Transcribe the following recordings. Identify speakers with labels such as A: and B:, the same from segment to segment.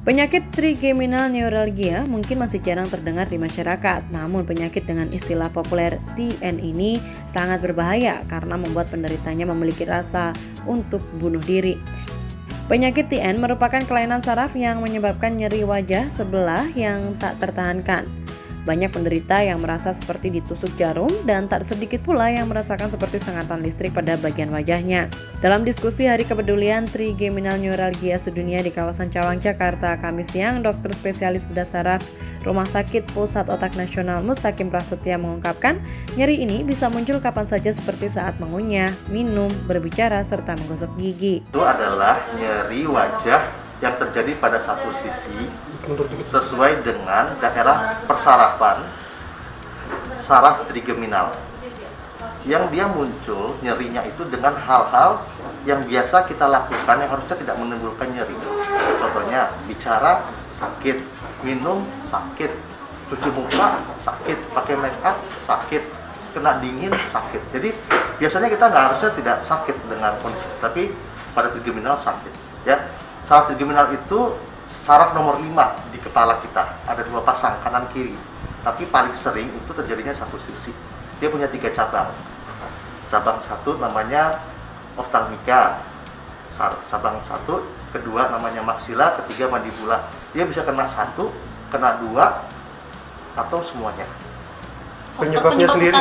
A: Penyakit trigeminal neuralgia mungkin masih jarang terdengar di masyarakat, namun penyakit dengan istilah populer TN ini sangat berbahaya karena membuat penderitanya memiliki rasa untuk bunuh diri. Penyakit TN merupakan kelainan saraf yang menyebabkan nyeri wajah sebelah yang tak tertahankan. Banyak penderita yang merasa seperti ditusuk jarum dan tak sedikit pula yang merasakan seperti sengatan listrik pada bagian wajahnya. Dalam diskusi Hari Kepedulian Trigeminal Neuralgia Sedunia di kawasan Cawang, Jakarta, Kamis siang, dokter spesialis bedah saraf Rumah Sakit Pusat Otak Nasional Mustaqim Prasetya mengungkapkan, nyeri ini bisa muncul kapan saja seperti saat mengunyah, minum, berbicara, serta menggosok gigi.
B: Itu adalah nyeri wajah yang terjadi pada satu sisi sesuai dengan daerah persarafan saraf trigeminal, yang dia muncul nyerinya itu dengan hal-hal yang biasa kita lakukan yang harusnya tidak menimbulkan nyeri. Contohnya bicara sakit, minum sakit, cuci muka sakit, pakai make up sakit, kena dingin sakit. Jadi biasanya kita nggak harusnya tidak sakit dengan kondisi, tapi pada trigeminal sakit ya. Saraf trigeminal itu saraf nomor 5 di kepala kita, ada 2 pasang kanan kiri, tapi paling sering itu terjadinya satu sisi. Dia punya 3 cabang. Cabang 1 namanya oftalmika, cabang 1, kedua namanya maksila, ketiga mandibula. Dia bisa kena 1, kena 2, atau semuanya.
C: Penyebabnya sendiri?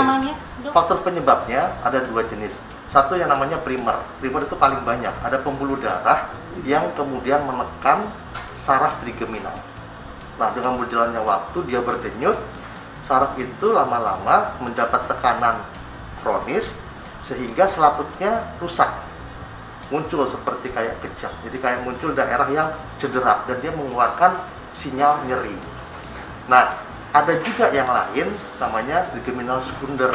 B: Faktor penyebabnya ada 2 jenis. Satu yang namanya primer. Primer itu paling banyak. Ada pembuluh darah yang kemudian menekan saraf trigeminal. Nah, dengan berjalannya waktu dia berdenyut, saraf itu lama-lama mendapat tekanan kronis sehingga selaputnya rusak. Muncul seperti kayak kejang. Jadi kayak muncul daerah yang cedera dan dia mengeluarkan sinyal nyeri. Nah, ada juga yang lain namanya trigeminal sekunder.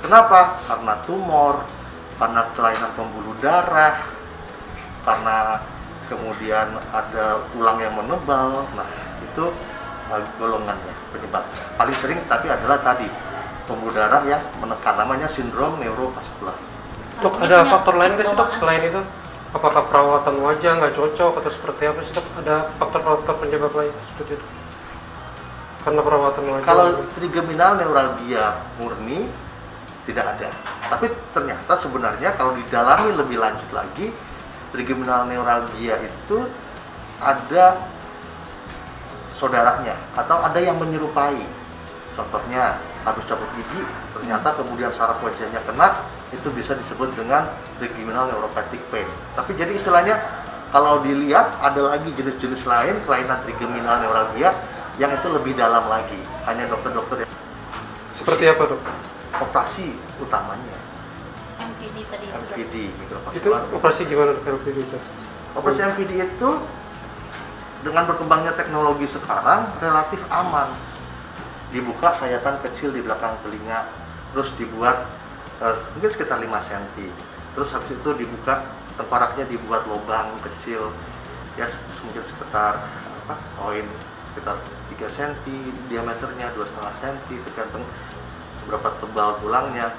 B: Kenapa? Karena tumor, karena kelainan pembuluh darah, karena kemudian ada tulang yang menebal. Nah, itu golongannya, penyebab paling sering tapi adalah tadi pembuluh darah yang menekan, namanya sindrom neurovaskular.
C: Dok, ada faktor lain nggak sih dok selain itu? Apakah perawatan wajah nggak cocok atau seperti apa sih dok? Ada faktor-faktor penyebab lain seperti itu? Karena perawatan wajah.
B: Kalau trigeminal neuralgia murni tidak ada. Tapi ternyata sebenarnya kalau didalami lebih lanjut lagi, trigeminal neuralgia itu ada saudaranya atau ada yang menyerupai. Contohnya habis cabut gigi, ternyata kemudian saraf wajahnya kena, itu bisa disebut dengan trigeminal neuropathic pain. Tapi jadi istilahnya kalau dilihat ada lagi jenis-jenis lain kelainan trigeminal neuralgia yang itu lebih dalam lagi. Hanya dokter-dokter yang
C: Seperti apa dok?
B: operasi utamanya.
D: MVD tadi
B: MVD
C: Itu
B: mikrovaskular.
C: operasi gimana dok LPD itu?
B: Operasi MVD itu dengan berkembangnya teknologi sekarang relatif aman. Dibuka sayatan kecil di belakang telinga, terus dibuat mungkin sekitar 5 cm. Terus habis itu dibuka tengkoraknya, dibuat lubang kecil ya mungkin sekitar koin sekitar 3 cm diameternya, 2,5 cm tergantung berapa tebal tulangnya.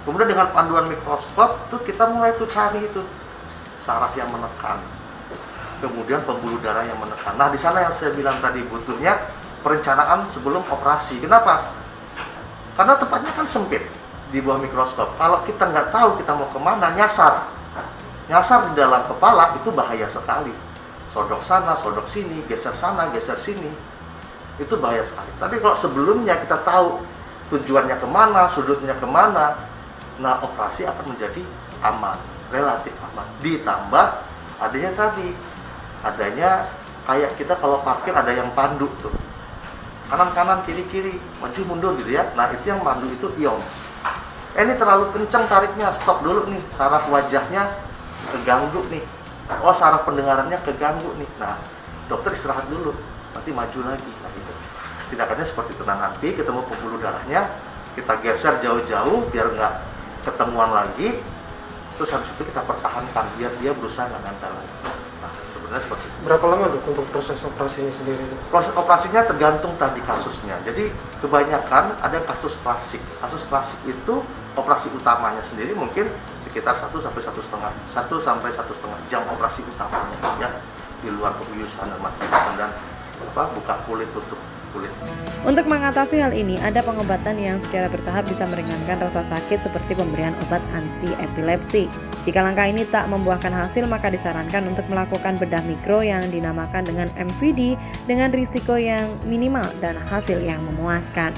B: Kemudian dengan panduan mikroskop tuh kita mulai tuh cari itu saraf yang menekan, kemudian pembuluh darah yang menekan. Nah, di sana yang saya bilang tadi butuhnya perencanaan sebelum operasi. Kenapa? Karena tempatnya kan sempit di bawah mikroskop. Kalau kita nggak tahu kita mau kemana, nyasar di dalam kepala itu bahaya sekali. Sodok sana, sodok sini, geser sana, geser sini, itu bahaya sekali. Tapi kalau sebelumnya kita tahu tujuannya kemana, sudutnya kemana, nah operasi akan menjadi aman, relatif aman. Ditambah adanya kayak kita kalau parkir ada yang pandu tuh, kanan kiri maju mundur gitu ya. Nah itu yang pandu itu ion. Ini terlalu kencang tariknya, stop dulu nih, saraf wajahnya keganggu nih, oh saraf pendengarannya keganggu nih. Nah dokter istirahat dulu, nanti maju lagi. Nah gitu. Tindakannya seperti tenang hati, ketemu pembuluh darahnya, kita geser jauh-jauh biar nggak ketemuan lagi, terus habis itu kita pertahankan biar dia berusaha nggak nempel lagi. Nah sebenarnya seperti itu.
C: Berapa lama dok untuk proses operasinya sendiri?
B: Proses operasinya tergantung tadi kasusnya. Jadi kebanyakan ada kasus klasik. Kasus klasik itu operasi utamanya sendiri mungkin sekitar 1 sampai 1,5 jam operasi utamanya ya. di luar kebiasaan dan macam-macam, dan buka kulit, tutup kulit.
A: Untuk mengatasi hal ini, ada pengobatan yang secara bertahap bisa meringankan rasa sakit seperti pemberian obat anti epilepsi. Jika langkah ini tak membuahkan hasil, maka disarankan untuk melakukan bedah mikro yang dinamakan dengan MVD dengan risiko yang minimal dan hasil yang memuaskan.